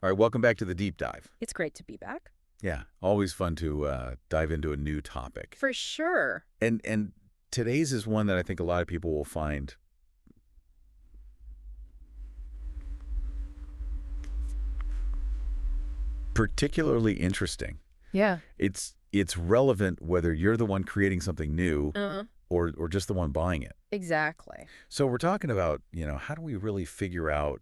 All right, welcome back to the deep dive. It's great to be back. Yeah, always fun to dive into a new topic. For sure. And today's is one that I think a lot of people will find particularly interesting. Yeah. It's relevant whether you're the one creating something new Uh-huh. or just the one buying it. Exactly. So we're talking about, how do we really figure out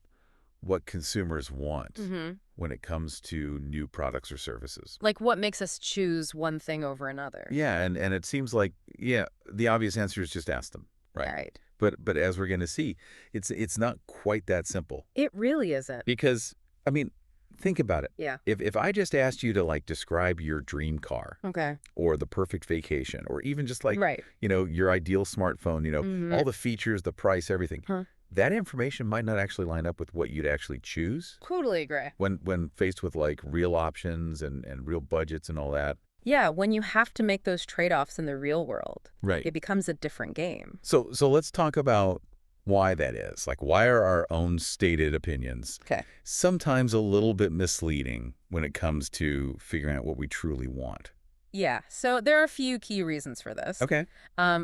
what consumers want Mm-hmm. when it comes to new products or services? Like what makes us choose one thing over another? Yeah, and it seems like, the obvious answer is just ask them, right? Right. But as we're going to see, it's not quite that simple. It really isn't. Because, I mean, think about it. Yeah. If I just asked you to, describe your dream car Okay. or the perfect vacation or even just Right. your ideal smartphone, Mhm. all the features, the price, everything, Huh. that information might not actually line up with what you'd actually choose Totally agree. when faced with, real options and real budgets and all that. Yeah, when you have to make those trade-offs in the real world, Right. it becomes a different game. So let's talk about why that is. Why are our own stated opinions Okay. sometimes a little bit misleading when it comes to figuring out what we truly want? Yeah, so there are a few key reasons for this. Okay.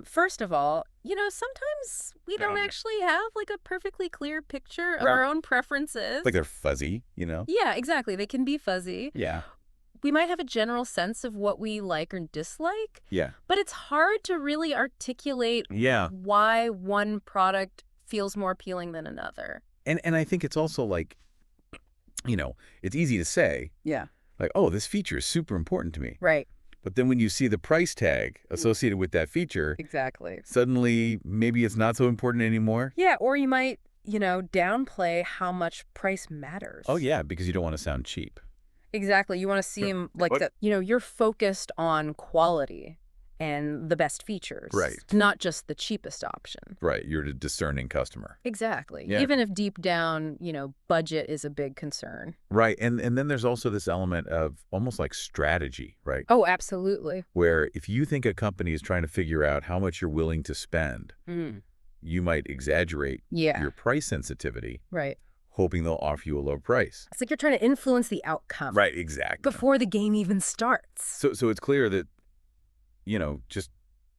First of all, sometimes we don't actually have a perfectly clear picture of our own preferences. They're fuzzy, Yeah, exactly. They can be fuzzy. Yeah. We might have a general sense of what we like or dislike, Yeah. but it's hard to really articulate Yeah. why one product feels more appealing than another. And I think it's also it's easy to say, Yeah. oh, this feature is super important to me. Right. But then when you see the price tag associated with that feature, Exactly. suddenly maybe it's not so important anymore. Yeah, or you might, downplay how much price matters. Oh, yeah, because you don't want to sound cheap. Exactly. You want to seem like What? that, you're focused on quality and the best features. Right. Not just the cheapest option. Right. You're a discerning customer. Exactly. Yeah. Even if deep down, budget is a big concern. Right. And then there's also this element of almost like strategy, right? Oh, absolutely. Where if you think a company is trying to figure out how much you're willing to spend, you might exaggerate Yeah. your price sensitivity, Right. hoping they'll offer you a low price. It's like you're trying to influence the outcome. Right, exactly. Before the game even starts. So it's clear that, just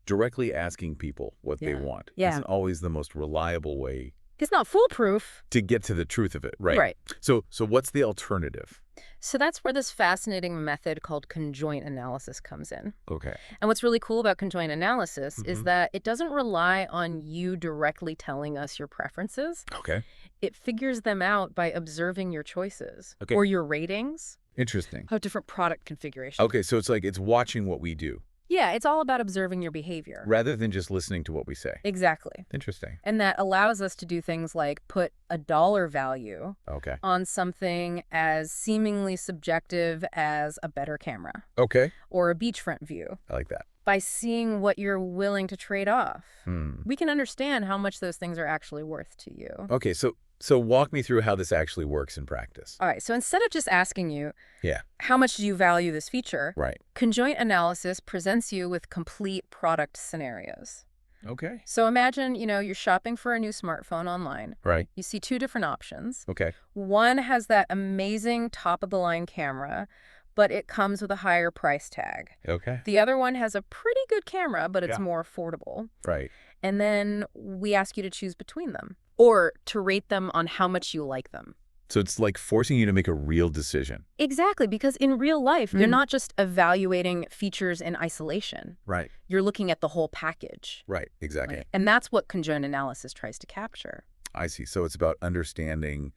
directly asking people what they Yeah. want Yeah. isn't always the most reliable way It's not foolproof. to get to the truth of it, right? Right. So what's the alternative? So that's where this fascinating method called conjoint analysis comes in. Okay. And what's really cool about conjoint analysis is Mhm. that it doesn't rely on you directly telling us your preferences. Okay. It figures them out by observing your choices Okay. or your ratings Interesting. of different product configurations. Okay, so it's watching what we do Yeah, it's all about observing your behavior. rather than just listening to what we say. Exactly. Interesting. And that allows us to do things like put a dollar value Okay. on something as seemingly subjective as a better camera Okay. or a beachfront view. I like that. By seeing what you're willing to trade off, Hmm. we can understand how much those things are actually worth to you. Okay, so walk me through how this actually works in practice. All right, so instead of just asking you, Yeah. how much do you value this feature? Right. Conjoint analysis presents you with complete product scenarios. Okay. So imagine, you're shopping for a new smartphone online. Right. You see two different options. Okay. One has that amazing top-of-the-line camera, but it comes with a higher price tag. Okay. The other one has a pretty good camera, but it's Yeah. more affordable. Right. And then we ask you to choose between them or to rate them on how much you like them. So it's like forcing you to make a real decision. Exactly, because in real life, you're not just evaluating features in isolation. Right. You're looking at the whole package. Right. Exactly. Right? And that's what conjoint analysis tries to capture. I see. So it's about understanding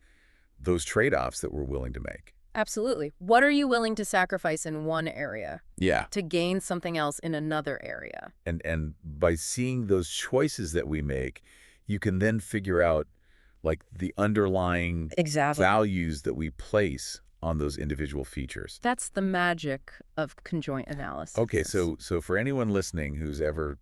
those trade-offs that we're willing to make. Absolutely. What are you willing to sacrifice in one area Yeah. to gain something else in another area? And by seeing those choices that we make, you can then figure out the underlying Exactly. values that we place on those individual features. That's the magic of conjoint analysis. Okay, so for anyone listening who's ever,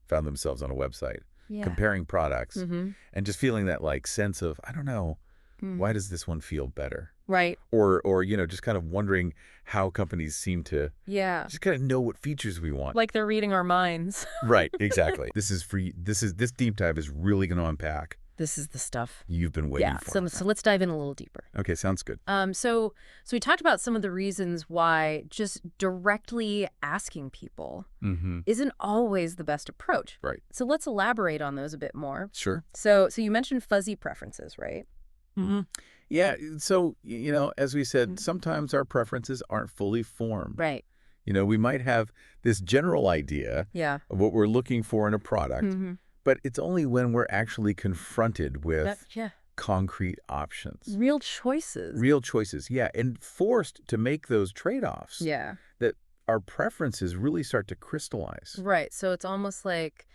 found themselves on a website yeah. comparing products Mm-hmm. and just feeling that sense of, I don't know, why does this one feel better? Right. Or just kind of wondering how companies seem to Yeah. just kind of know what features we want. Like they're reading our minds. Right, exactly. This deep dive is really going to unpack This is the stuff. you've been waiting for. So let's dive in a little deeper. Okay, sounds good. So we talked about some of the reasons why just directly asking people isn't always the best approach. Right. So let's elaborate on those a bit more. Sure. So you mentioned fuzzy preferences, right? Yeah, so, as we said, sometimes our preferences aren't fully formed. Right. We might have this general idea of what we're looking for in a product, but it's only when we're actually confronted with concrete options. Real choices. Real choices, yeah, and forced to make those trade-offs that our preferences really start to crystallize. Right. So it's almost like,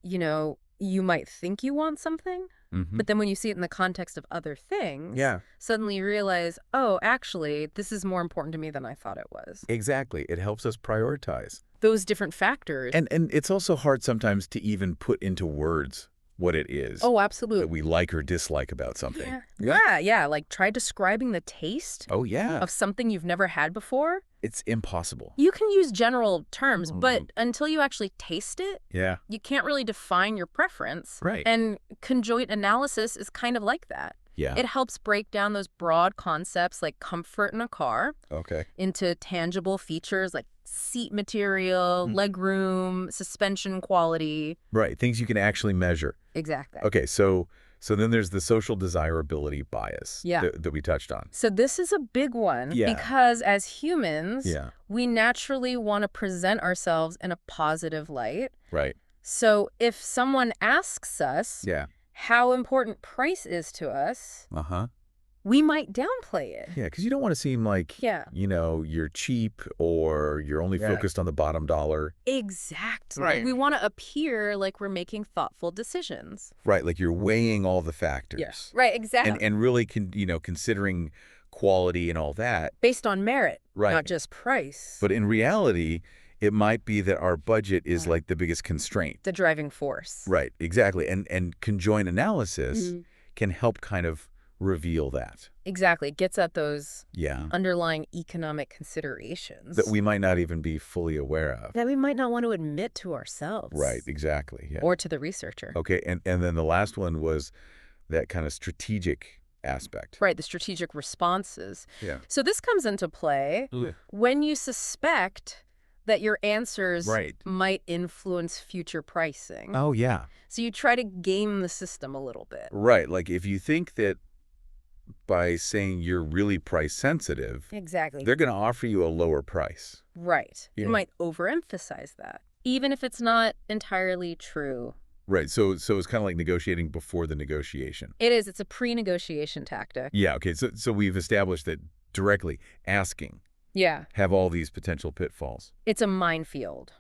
you might think you want something, but then when you see it in the context of other things, suddenly you realize, oh, actually, this is more important to me than I thought it was. Exactly. It helps us prioritize. Those different factors. And it's also hard sometimes to even put into words what it is. Oh, absolutely. That we like or dislike about something. Yeah. Like try describing the taste of something you've never had before. It's impossible. You can use general terms, but until you actually taste it, you can't really define your preference. Right. And conjoint analysis is kind of like that. Yeah. It helps break down those broad concepts like comfort in a car into tangible features like seat material, legroom, suspension quality. Right. Things you can actually measure. Exactly. Okay. So then there's the social desirability bias that we touched on. So this is a big one because as humans, we naturally want to present ourselves in a positive light. Right. So if someone asks us how important price is to us, we might downplay it. Yeah, because you don't want to seem like, you're cheap or you're only focused on the bottom dollar. Exactly. Right. We want to appear like we're making thoughtful decisions. Right, like you're weighing all the factors. Yes. Right, exactly. And really, considering quality and all that. Based on merit, not just price. But in reality, it might be that our budget is like the biggest constraint. The driving force. Right, exactly. And conjoint analysis can help kind of reveal that. Exactly. It gets at those underlying economic considerations. That we might not even be fully aware of. That we might not want to admit to ourselves. Right, exactly. Yeah. Or to the researcher. Okay, and then the last one was that kind of strategic aspect. Right, the strategic responses. Yeah. So this comes into play when you suspect that your answers might influence future pricing. Oh, yeah. So you try to game the system a little bit. Right, like if you think that by saying you're really price sensitive, they're going to offer you a lower price. Right. You might overemphasize that, even if it's not entirely true. Right. So it's kind of like negotiating before the negotiation. It is. It's a pre-negotiation tactic. Yeah. Okay. So we've established that directly asking have all these potential pitfalls. It's a minefield.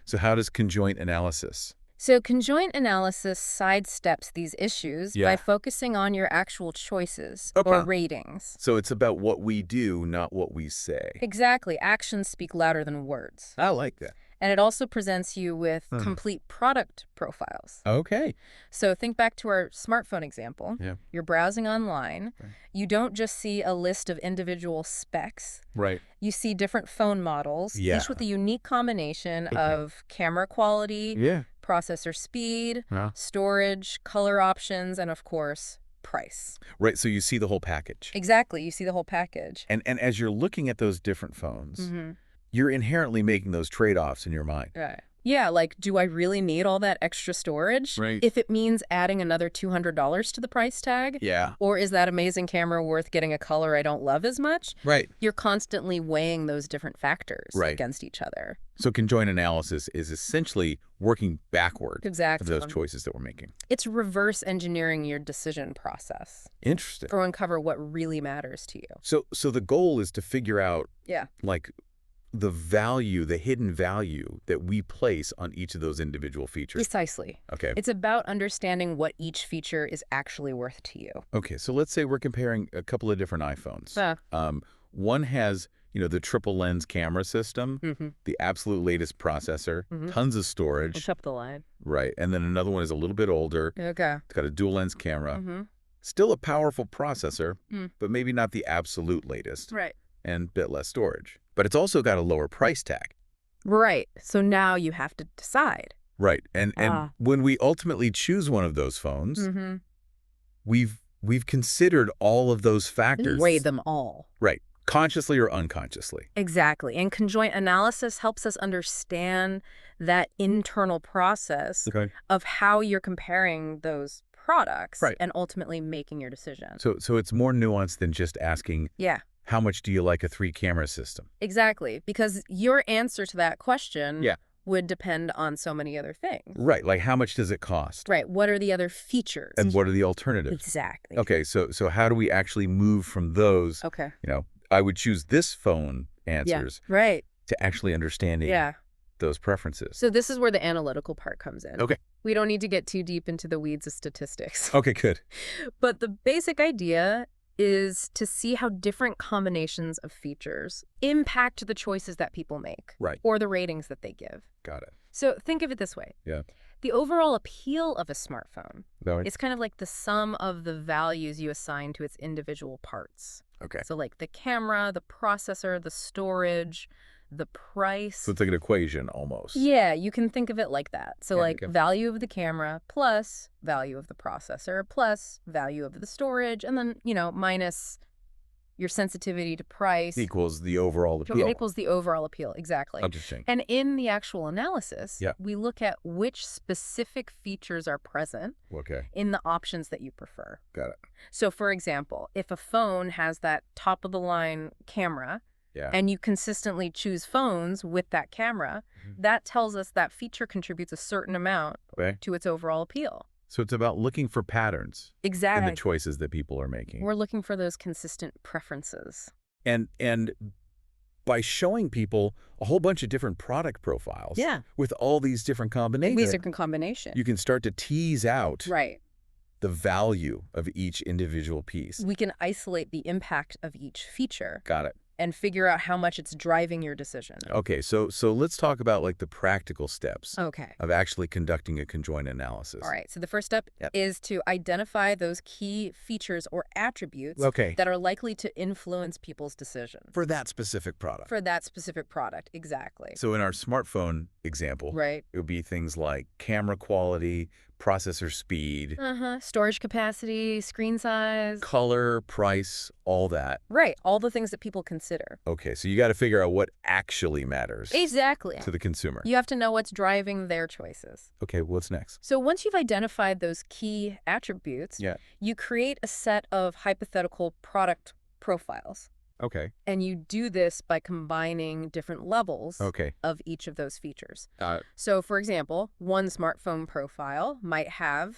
So how does conjoint analysis? So conjoint analysis sidesteps these issues by focusing on your actual choices or ratings. So it's about what we do, not what we say. Exactly. Actions speak louder than words. I like that. And it also presents you with complete product profiles. Okay. So think back to our smartphone example. Yeah. You're browsing online. Right. You don't just see a list of individual specs. Right. You see different phone models, each with a unique combination of camera quality, processor speed, storage, color options, and of course, price. Right, so you see the whole package. Exactly, you see the whole package. And as you're looking at those different phones, you're inherently making those trade-offs in your mind. Right. Yeah, like, do I really need all that extra storage? Right. If it means adding another $200 to the price tag? Yeah. Or is that amazing camera worth getting a color I don't love as much? Right. You're constantly weighing those different factors against each other. So conjoint analysis is essentially working backward of those choices that we're making. It's reverse engineering your decision process. Interesting. To uncover what really matters to you. So the goal is to figure out, like, the value, the hidden value that we place on each of those individual features. Precisely. Okay. It's about understanding what each feature is actually worth to you. Okay, so let's say we're comparing a couple of different iPhones. One has, the triple lens camera system, the absolute latest processor, tons of storage. It's up the line. Right, and then another one is a little bit older. Okay. It's got a dual lens camera. Still a powerful processor, but maybe not the absolute latest. Right. And a bit less storage. But it's also got a lower price tag. Right. So now you have to decide. Right. And when we ultimately choose one of those phones, we've considered all of those factors. Weigh them all. Right. Consciously or unconsciously. Exactly. And conjoint analysis helps us understand that internal process of how you're comparing those products and ultimately making your decision. So it's more nuanced than just asking, how much do you like a 3-camera system? Exactly. Because your answer to that question would depend on so many other things. Right. Like how much does it cost? Right. What are the other features? And what are the alternatives? Exactly. Okay. So how do we actually move from those? Okay. You know, I would choose this phone answers to actually understanding those preferences. So this is where the analytical part comes in. Okay. We don't need to get too deep into the weeds of statistics. Okay, good. But the basic idea is to see how different combinations of features impact the choices that people make. Right. Or the ratings that they give. Got it. So think of it this way. Yeah. The overall appeal of a smartphone is kind of like the sum of the values you assign to its individual parts. Okay. So like the camera, the processor, the storage, the price. So it's like an equation almost. Yeah, you can think of it like that. So like value of the camera plus value of the processor plus value of the storage, and then, you know, minus your sensitivity to price. Equals the overall appeal. It equals the overall appeal, exactly. Interesting. And in the actual analysis, we look at which specific features are present in the options that you prefer. Got it. So for example, if a phone has that top-of-the-line camera, and you consistently choose phones with that camera, that tells us that feature contributes a certain amount to its overall appeal. So it's about looking for patterns in the choices that people are making. We're looking for those consistent preferences. And by showing people a whole bunch of different product profiles with all these different combinations, you can start to tease out the value of each individual piece. We can isolate the impact of each feature. Got it. And figure out how much it's driving your decision. Okay, so let's talk about like the practical steps of actually conducting a conjoint analysis. All right, so the first step is to identify those key features or attributes that are likely to influence people's decisions. For that specific product. For that specific product, exactly. So in our smartphone example, it would be things like camera quality, processor speed, storage capacity, screen size, color, price, all that. Right, all the things that people consider. Okay, so you got to figure out what actually matters. Exactly. To the consumer. You have to know what's driving their choices. Okay, what's next? So once you've identified those key attributes, you create a set of hypothetical product profiles. Okay. And you do this by combining different levels of each of those features. So, for example, one smartphone profile might have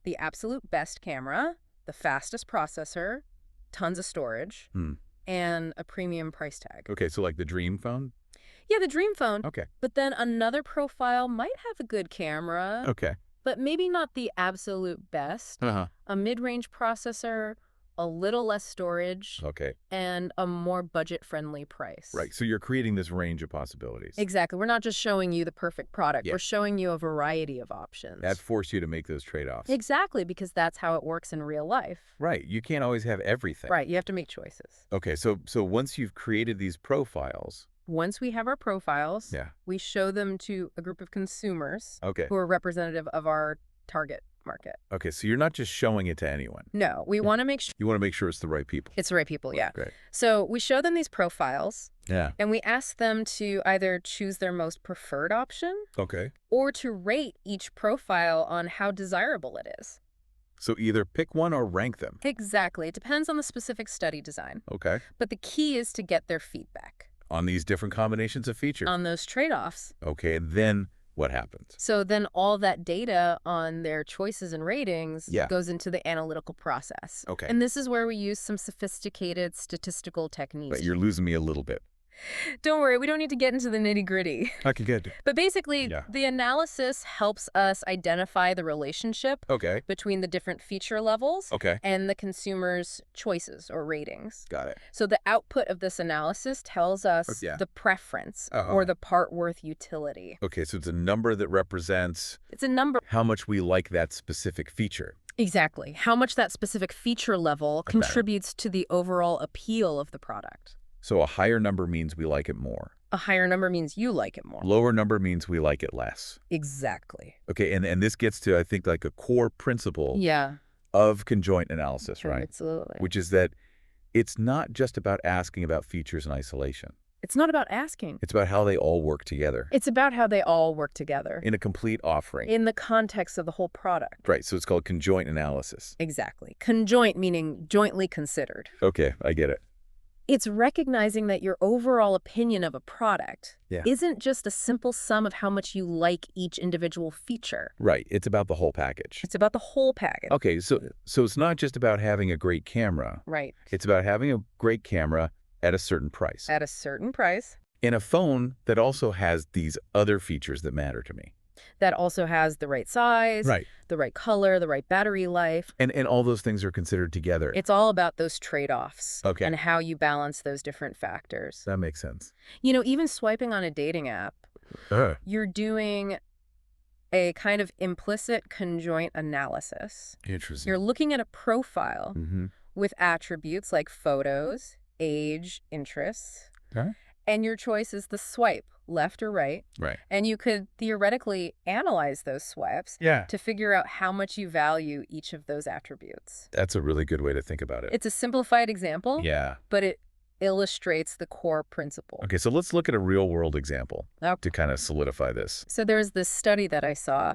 the absolute best camera, the fastest processor, tons of storage, and a premium price tag. Okay, so like the dream phone? Yeah, the dream phone. Okay. But then another profile might have a good camera. Okay. But maybe not the absolute best. A mid-range processor, a little less storage, and a more budget-friendly price. Right, so you're creating this range of possibilities. Exactly. We're not just showing you the perfect product. We're showing you a variety of options. That forced you to make those trade-offs. Exactly, because that's how it works in real life. Right, you can't always have everything. Right, you have to make choices. Okay, so once you've created these profiles... Once we have our profiles, we show them to a group of consumers who are representative of our target market. Okay, so you're not just showing it to anyone. No, we want to make sure... You want to make sure it's the right people. It's the right people, yeah. Great. So we show them these profiles. Yeah. And we ask them to either choose their most preferred option. Or to rate each profile on how desirable it is. So either pick one or rank them. Exactly. It depends on the specific study design. Okay. But the key is to get their feedback. On these different combinations of features. On those trade-offs. Okay, then... what happens? So then all that data on their choices and ratings goes into the analytical process. Okay. And this is where we use some sophisticated statistical techniques. But you're losing me a little bit. Don't worry, we don't need to get into the nitty-gritty. Okay, good. But basically, the analysis helps us identify the relationship between the different feature levels and the consumer's choices or ratings. Got it. So the output of this analysis tells us the preference or the part worth utility. Okay, so it's a number that represents... It's a number. How much we like that specific feature. Exactly. How much that specific feature level contributes to the overall appeal of the product. So a higher number means we like it more. A higher number means you like it more. Lower number means we like it less. Exactly. Okay, and this gets to, I think, like a core principle of conjoint analysis, right? Absolutely. Which is that it's not just about asking about features in isolation. It's not about asking. It's about how they all work together. It's about how they all work together. In a complete offering. In the context of the whole product. Right, so it's called conjoint analysis. Exactly. Conjoint meaning jointly considered. Okay, I get it. It's recognizing that your overall opinion of a product isn't just a simple sum of how much you like each individual feature. Right. It's about the whole package. It's about the whole package. Okay, so it's not just about having a great camera. Right. It's about having a great camera at a certain price. At a certain price. In a phone that also has these other features that matter to me. That also has the right size, the right color, the right battery life. And all those things are considered together. It's all about those trade-offs and how you balance those different factors. That makes sense. You know, even swiping on a dating app, you're doing a kind of implicit conjoint analysis. Interesting. You're looking at a profile with attributes like photos, age, interests. And your choice is the swipe, left or right. Right. And you could theoretically analyze those swipes to figure out how much you value each of those attributes. That's a really good way to think about it. It's a simplified example, but it illustrates the core principle. Okay, so let's look at a real-world example to kind of solidify this. So there's this study that I saw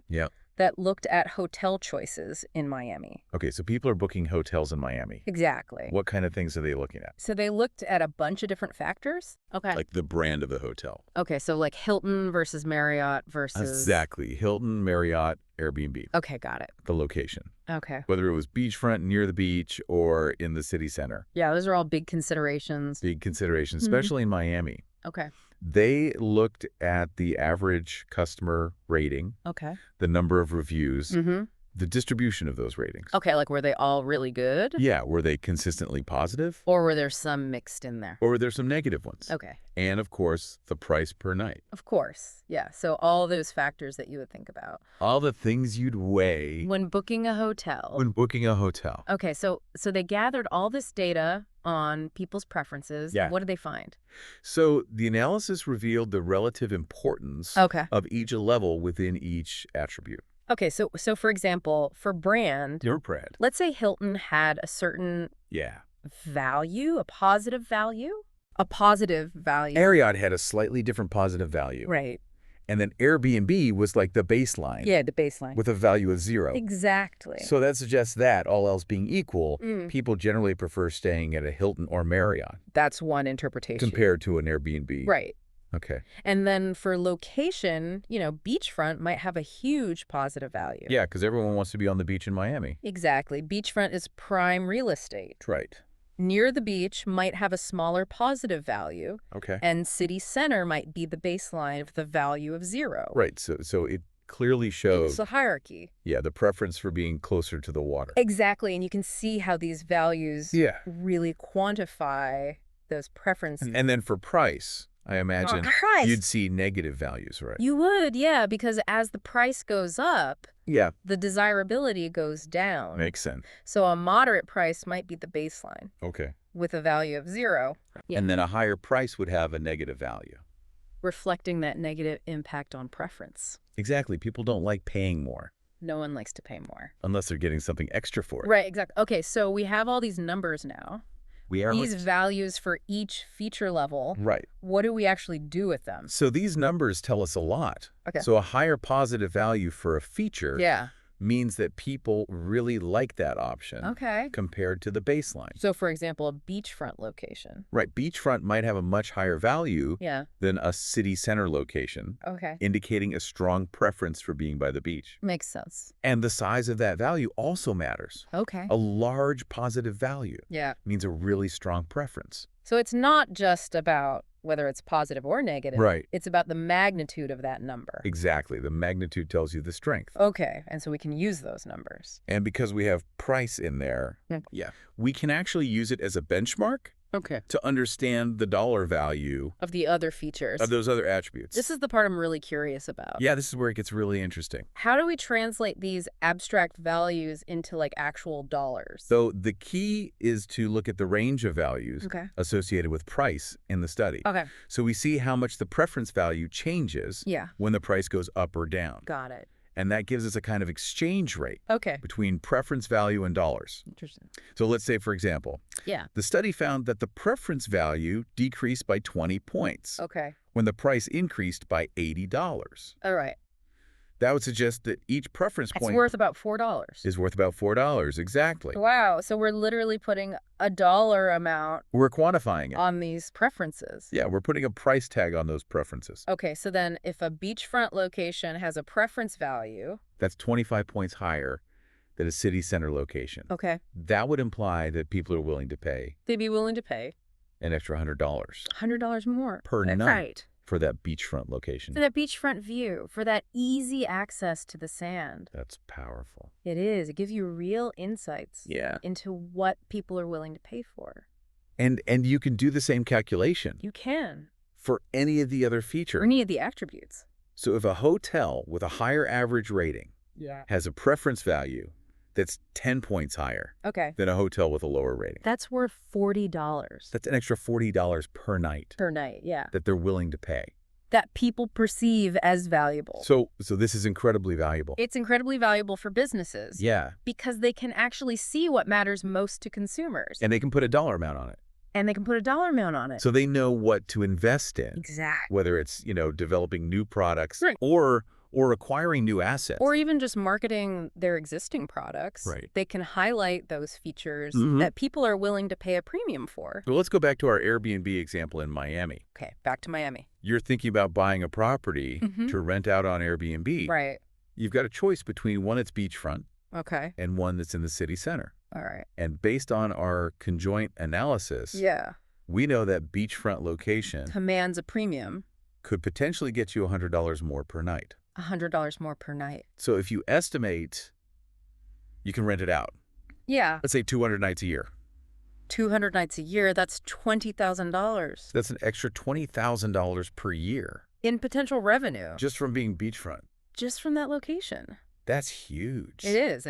that looked at hotel choices in Miami. Okay, so people are booking hotels in Miami. Exactly. What kind of things are they looking at? So they looked at a bunch of different factors. Okay. Like the brand of the hotel. Okay, so like Hilton versus Marriott versus... Exactly. Hilton, Marriott, Airbnb. Okay, got it. The location. Okay. Whether it was beachfront, near the beach, or in the city center. Yeah, those are all big considerations. Big considerations, especially in Miami. Okay. They looked at the average customer rating, the number of reviews, the distribution of those ratings. Okay, like were they all really good? Yeah, were they consistently positive? Or were there some mixed in there? Or were there some negative ones? Okay. And, of course, the price per night. Of course, yeah. So all those factors that you would think about. All the things you'd weigh. When booking a hotel. When booking a hotel. Okay, so they gathered all this data on people's preferences. Yeah. What did they find? So the analysis revealed the relative importance of each level within each attribute. Okay, so for example, for brand, your brand, let's say Hilton had a certain value, a positive value. A positive value. Marriott had a slightly different positive value. Right. And then Airbnb was like the baseline. Yeah, the baseline. With a value of 0. Exactly. So that suggests that, all else being equal, people generally prefer staying at a Hilton or Marriott. That's one interpretation. Compared to an Airbnb. Right. Okay. And then for location, you know, beachfront might have a huge positive value. Yeah, because everyone wants to be on the beach in Miami. Exactly. Beachfront is prime real estate. Right. Near the beach might have a smaller positive value. Okay. And city center might be the baseline of the value of 0. Right. So it clearly shows... It's a hierarchy. Yeah, the preference for being closer to the water. Exactly. And you can see how these values really quantify those preferences. And then for price... I imagine you'd see negative values, right? You would, yeah, because as the price goes up, the desirability goes down. Makes sense. So a moderate price might be the baseline. Okay. With a value of 0. Yeah. And then a higher price would have a negative value. Reflecting that negative impact on preference. Exactly. People don't like paying more. No one likes to pay more. Unless they're getting something extra for it. Right, exactly. Okay, so we have all these numbers now. These values for each feature level. Right. What do we actually do with them? So these numbers tell us a lot. Okay. So a higher positive value for a feature means that people really like that option compared to the baseline. So, for example, a beachfront location. Right. Beachfront might have a much higher value than a city center location, indicating a strong preference for being by the beach. Makes sense. And the size of that value also matters. Okay. A large positive value means a really strong preference. So it's not just about whether it's positive or negative. Right. It's about the magnitude of that number. Exactly. The magnitude tells you the strength. Okay. And so we can use those numbers. And because we have price in there, we can actually use it as a benchmark to understand the dollar value of the other features. Of those other attributes. This is the part I'm really curious about. Yeah, this is where it gets really interesting. How do we translate these abstract values into like actual dollars? So the key is to look at the range of values associated with price in the study. So we see how much the preference value changes when the price goes up or down. Got it. And that gives us a kind of exchange rate between preference value and dollars. Interesting. So let's say, for example, the study found that the preference value decreased by 20 points when the price increased by $80. All right. That would suggest that each preference point is worth about $4. Is worth about $4, exactly. Wow, so we're literally putting a dollar amount. We're quantifying it. On these preferences. Yeah, we're putting a price tag on those preferences. Okay, so then if a beachfront location has a preference value. That's 25 points higher than a city center location. Okay. That would imply that people are willing to pay. They'd be willing to pay. An extra $100. $100 more. Per night. Right. For that beachfront location. For that beachfront view, for that easy access to the sand. That's powerful. It is. It gives you real insights into what people are willing to pay for. And you can do the same calculation. You can. For any of the other features. For any of the attributes. So if a hotel with a higher average rating has a preference value that's 10 points higher than a hotel with a lower rating. That's worth $40. That's an extra $40 per night. Per night, yeah. That they're willing to pay. That people perceive as valuable. So this is incredibly valuable. It's incredibly valuable for businesses. Yeah. Because they can actually see what matters most to consumers. And they can put a dollar amount on it. And they can put a dollar amount on it. So they know what to invest in. Exactly. Whether it's, developing new products or acquiring new assets. Or even just marketing their existing products. Right. They can highlight those features that people are willing to pay a premium for. Well, let's go back to our Airbnb example in Miami. Okay, back to Miami. You're thinking about buying a property to rent out on Airbnb. Right. You've got a choice between one that's beachfront and one that's in the city center. All right. And based on our conjoint analysis, we know that beachfront location commands a premium. Could potentially get you $100 more per night. $100 more per night. So if you estimate, you can rent it out. Yeah. Let's say 200 nights a year. 200 nights a year, that's $20,000. That's an extra $20,000 per year. In potential revenue. Just from being beachfront. Just from that location. That's huge. It is.